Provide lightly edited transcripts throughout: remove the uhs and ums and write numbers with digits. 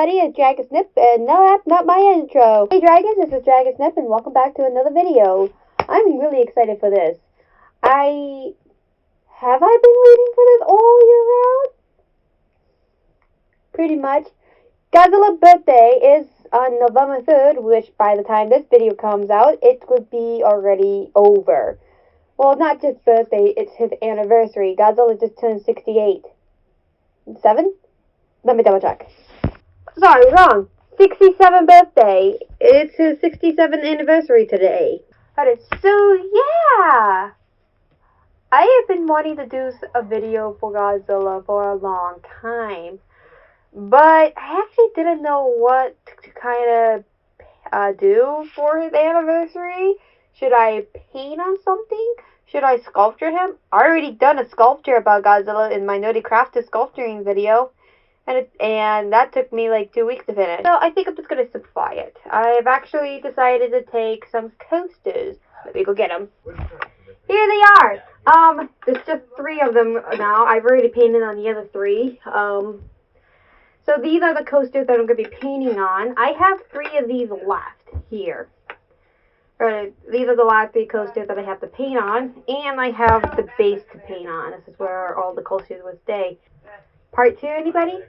everybody, it's Dragon Snip, and no, that's not my intro. Hey Dragons, this is Dragon Snip, and welcome back to another video. I'm really excited for this. Have I been waiting for this all year round? Pretty much. Godzilla's birthday is on November 3rd, which by the time this video comes out, it would be already over. Well, not just birthday, it's his anniversary. Godzilla just turned 68. 7? Let me double check. Sorry, wrong. 67th birthday. It's his 67th anniversary today. So, yeah. I have been wanting to do a video for Godzilla for a long time. But I actually didn't know what to kind of do for his anniversary. Should I paint on something? Should I sculpture him? I already done a sculpture about Godzilla in my Nerdy Crafted sculpturing video. And that took me like 2 weeks to finish. So I think I'm just going to simplify it. I've actually decided to take some coasters. Let me go get them. Here they are. There's just 3 of them now. I've already painted on the other 3. So these are the coasters that I'm going to be painting on. I have 3 of these left here. These are the last 3 coasters that I have to paint on. And I have the base to paint on. This is where all the coasters will stay. Part 2, anybody?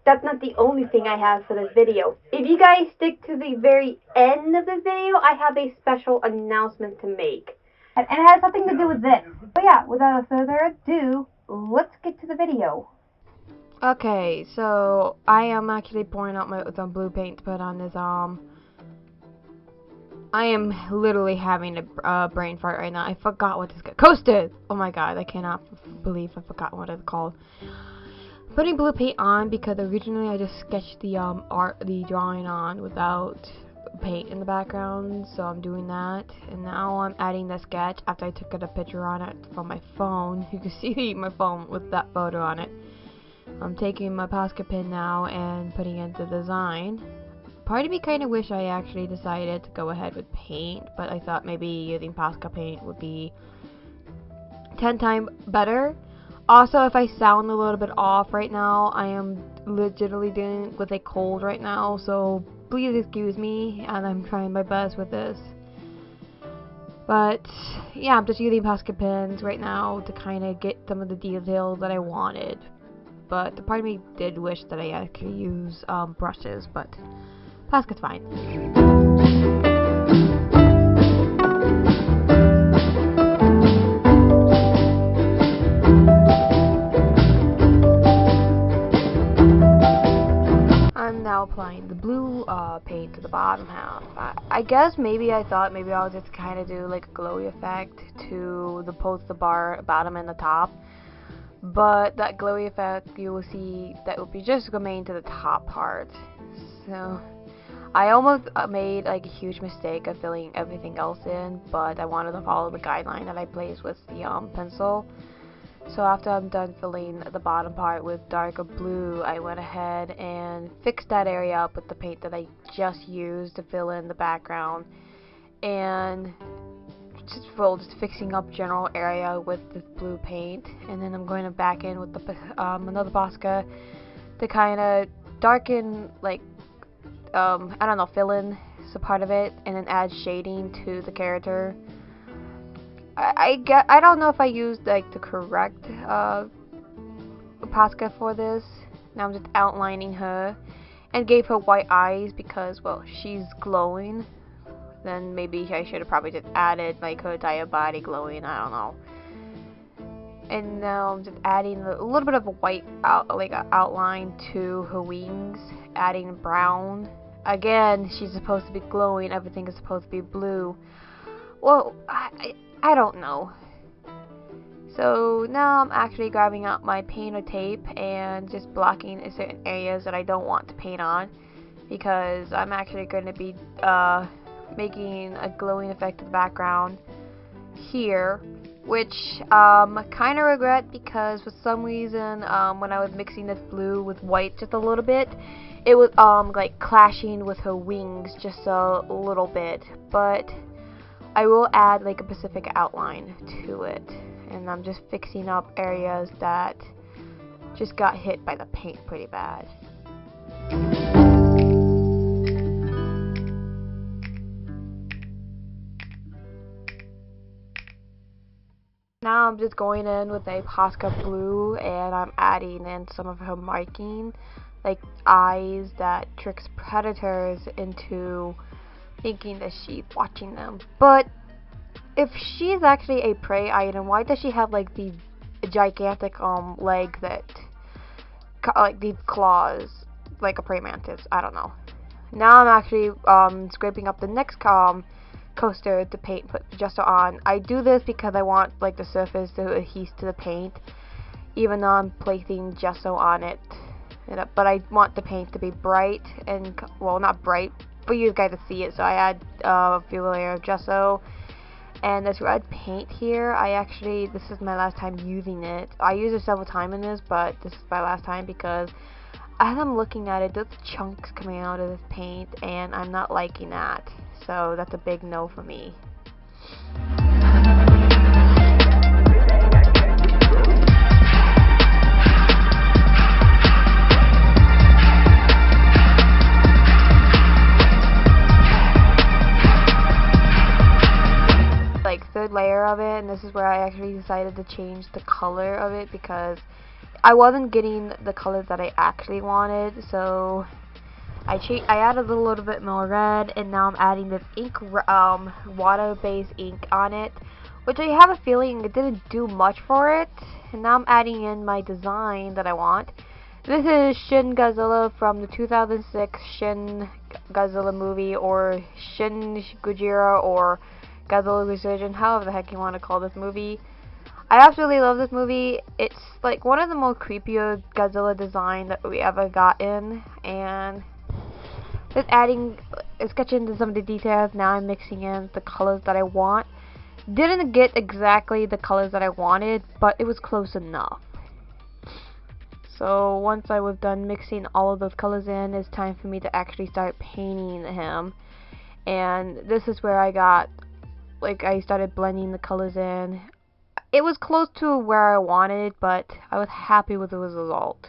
That's not the only thing I have for this video. If you guys stick to the very end of the video, I have a special announcement to make. And it has something to do with this. But yeah, without further ado, let's get to the video. Okay, so I am actually pouring out the blue paint to put on this, I am literally having a brain fart right now. I forgot what this coaster! Oh my god, I cannot believe I forgot what it's called. Putting blue paint on because originally I just sketched the drawing on without paint in the background, so I'm doing that. And now I'm adding the sketch after I took a picture on it from my phone. You can see my phone with that photo on it. I'm taking my Posca pen now and putting in the design. Part of me kind of wish I actually decided to go ahead with paint, but I thought maybe using Posca paint would be 10 times better. Also, if I sound a little bit off right now, I am legitimately dealing with a cold right now, so please excuse me, and I'm trying my best with this. But yeah, I'm just using Posca pens right now to kind of get some of the details that I wanted. But the part of me did wish that I actually use brushes, but Posca's fine. I'm now applying the blue paint to the bottom half. I guess maybe I thought maybe I'll just kind of do like a glowy effect to the bar bottom and the top. But that glowy effect, you will see that will be just remain to the top part. So I almost made like a huge mistake of filling everything else in, but I wanted to follow the guideline that I placed with the pencil. So after I'm done filling the bottom part with darker blue, I went ahead and fixed that area up with the paint that I just used to fill in the background, and just fixing up general area with this blue paint. And then I'm going to back in with the another Posca to kind of darken, like I don't know, fill in some part of it, and then add shading to the character. I don't know if I used like the correct Posca for this. Now I'm just outlining her and gave her white eyes because, well, she's glowing. Then maybe I should have probably just added like her entire body glowing, I don't know. And now I'm just adding a little bit of a white outline to her wings, adding brown. Again, she's supposed to be glowing, everything is supposed to be blue. Well, I don't know. So now I'm actually grabbing out my painter tape and just blocking certain areas that I don't want to paint on, because I'm actually going to be making a glowing effect in the background here, which kind of regret, because for some reason when I was mixing this blue with white just a little bit, it was like clashing with her wings just a little bit. But I will add like a specific outline to it, and I'm just fixing up areas that just got hit by the paint pretty bad. now I'm just going in with a Posca blue and I'm adding in some of her marking, like eyes that tricks predators into thinking that she's watching them. But if she's actually a prey item, why does she have like these gigantic legs that like these claws like a prey mantis? I don't know. Now I'm actually scraping up the next coaster to paint, put gesso on. I do this because I want like the surface to adhere to the paint, even though I'm placing gesso on it. But I want the paint to be bright and, well, not bright, for you guys to see it. So I add a few layers of gesso. And this red paint here, this is my last time using it. I used it several times in this, but this is my last time because as I'm looking at it, there's chunks coming out of this paint, and I'm not liking that. So that's a big no for me. Like third layer of it, and this is where I actually decided to change the color of it because I wasn't getting the colors that I actually wanted. So I added a little bit more red, and now I'm adding this ink, water-based ink on it, which I have a feeling it didn't do much for it. And now I'm adding in my design that I want. This is Shin Godzilla from the 2006 Shin Godzilla movie, or Shin Godzilla, or Godzilla Resurgence, however the heck you want to call this movie. I absolutely love this movie. It's like one of the more creepier Godzilla design that we ever gotten, and just sketching into some of the details. Now I'm mixing in the colors that I want. Didn't get exactly the colors that I wanted, but it was close enough. So once I was done mixing all of those colors in, it's time for me to actually start painting him. And this is where I started blending the colors in. It was close to where I wanted, but I was happy with the result.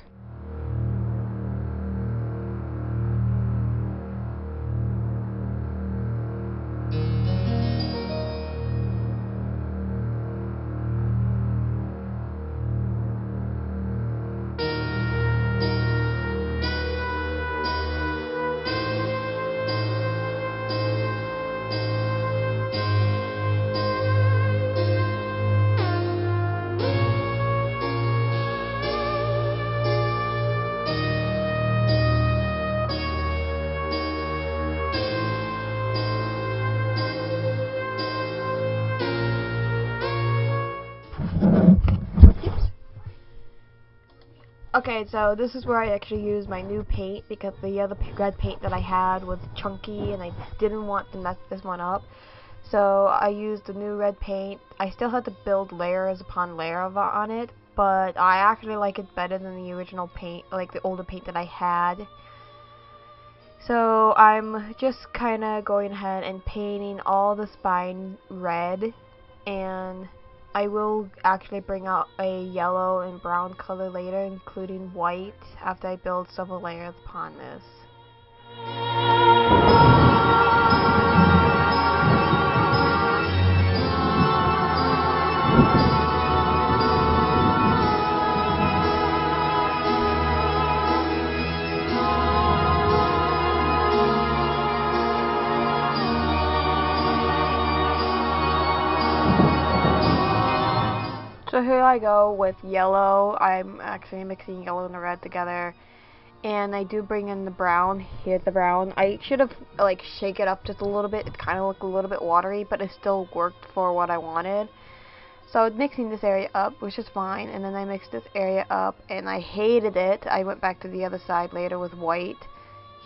Okay, so this is where I actually used my new paint because the other red paint that I had was chunky and I didn't want to mess this one up. So I used the new red paint. I still had to build layers upon layer on it, but I actually like it better than the original paint, like the older paint that I had. So I'm just kind of going ahead and painting all the spine red, and I will actually bring out a yellow and brown color later, including white, after I build several layers upon this. So here I go with yellow. I'm actually mixing yellow and the red together, and I do bring in the brown. Here's the brown. I should have shake it up just a little bit. It kind of looked a little bit watery, but it still worked for what I wanted. So mixing this area up, which is fine, and then I mixed this area up, and I hated it. I went back to the other side later with white.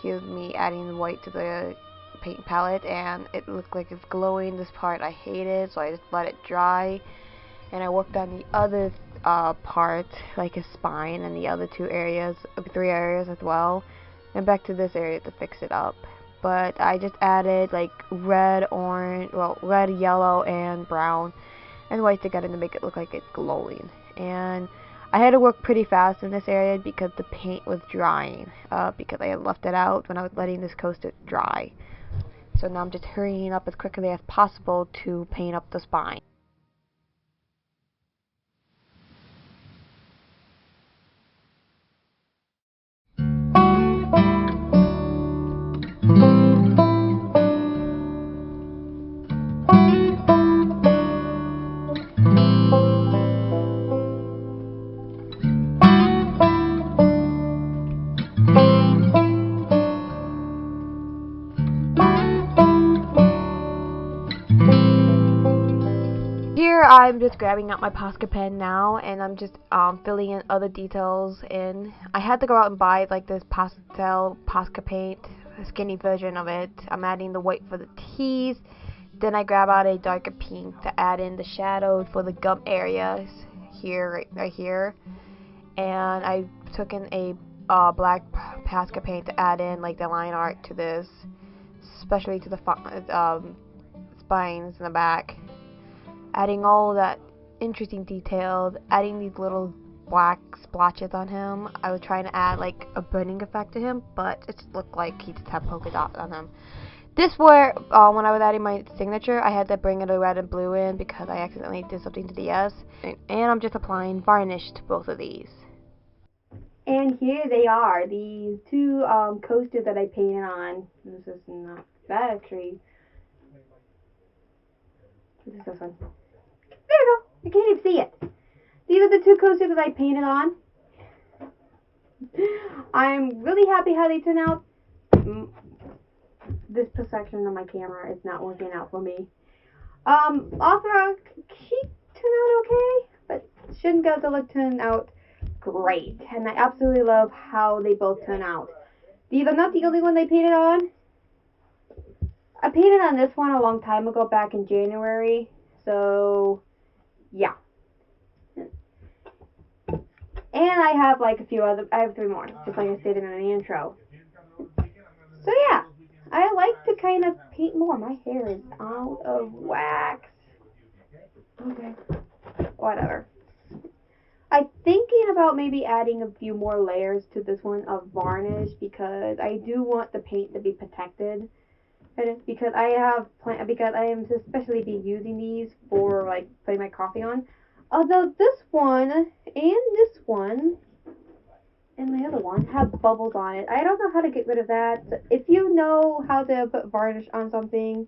Here's me adding the white to the paint palette, and it looked like it's glowing. This part I hated, so I just let it dry. And I worked on the other part, like his spine, and the other three areas as well. And back to this area to fix it up. But I just added like red, yellow, and brown, and white together to make it look like it's glowing. And I had to work pretty fast in this area because the paint was drying, because I had left it out when I was letting this coaster dry. So now I'm just hurrying up as quickly as possible to paint up the spine. I'm just grabbing out my Posca pen now, and I'm just filling in other details in. I had to go out and buy like this pastel Posca paint, a skinny version of it. I'm adding the white for the T's. Then I grab out a darker pink to add in the shadow for the gum areas here, right here. And I took in a black Posca paint to add in like the line art to this, especially to the spines in the back. Adding all that interesting detail, adding these little black splotches on him. I was trying to add like a burning effect to him, but it just looked like he just had polka dots on him. This where, when I was adding my signature, I had to bring it a red and blue in because I accidentally did something to the S. And I'm just applying varnish to both of these. And here they are, these two coasters that I painted on. This is not that actually. What is this one? There we go. I can't even see it. These are the two coasters that I painted on. I'm really happy how they turn out. This perception on my camera is not working out for me. Mothra, she turned out okay, but Shin Godzilla turned out great, and I absolutely love how they both turn out. These are not the only one I painted on. I painted on this one a long time ago, back in January, so yeah. And I have like a few other, I have 3 more, just like I stated in the intro. So yeah, I like to kind of paint more. My hair is out of wax. Okay, whatever. I'm thinking about maybe adding a few more layers to this one of varnish because I do want the paint to be protected. Because I am especially be using these for like putting my coffee on. Although this one and this one and my other one have bubbles on it. I don't know how to get rid of that. So if you know how to put varnish on something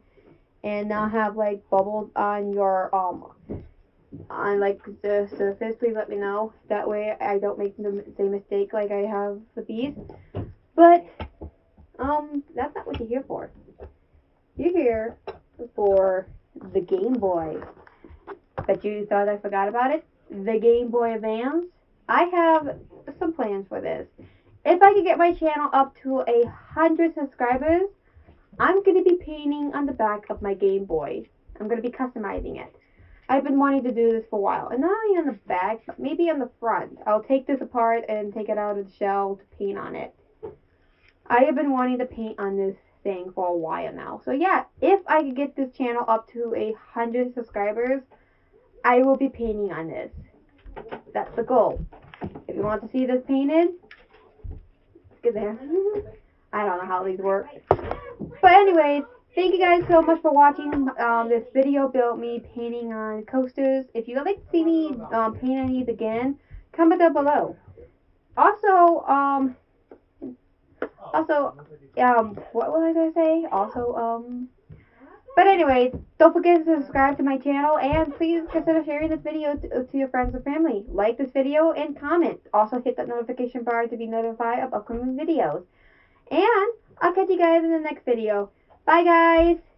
and not have like bubbles on your on like the surface, please let me know. That way I don't make the same mistake like I have with these. But that's not what you're here for. You're here for the Game Boy. But you thought I forgot about it? The Game Boy Advance. I have some plans for this. If I could get my channel up to 100 subscribers, I'm going to be painting on the back of my Game Boy. I'm going to be customizing it. I've been wanting to do this for a while. And not only on the back, but maybe on the front. I'll take this apart and take it out of the shell to paint on it. I have been wanting to paint on this thing for a while now. So yeah, if I could get this channel up to 100 subscribers, I will be painting on this. That's the goal. If you want to see this painted, get there. I don't know how these work. But anyways, thank you guys so much for watching this video about me painting on coasters. If you'd like to see me paint on these again, comment down below. Also, what was I gonna say? But anyways, don't forget to subscribe to my channel, and please consider sharing this video to your friends and family. Like this video and comment. Also hit that notification bar to be notified of upcoming videos. And I'll catch you guys in the next video. Bye guys!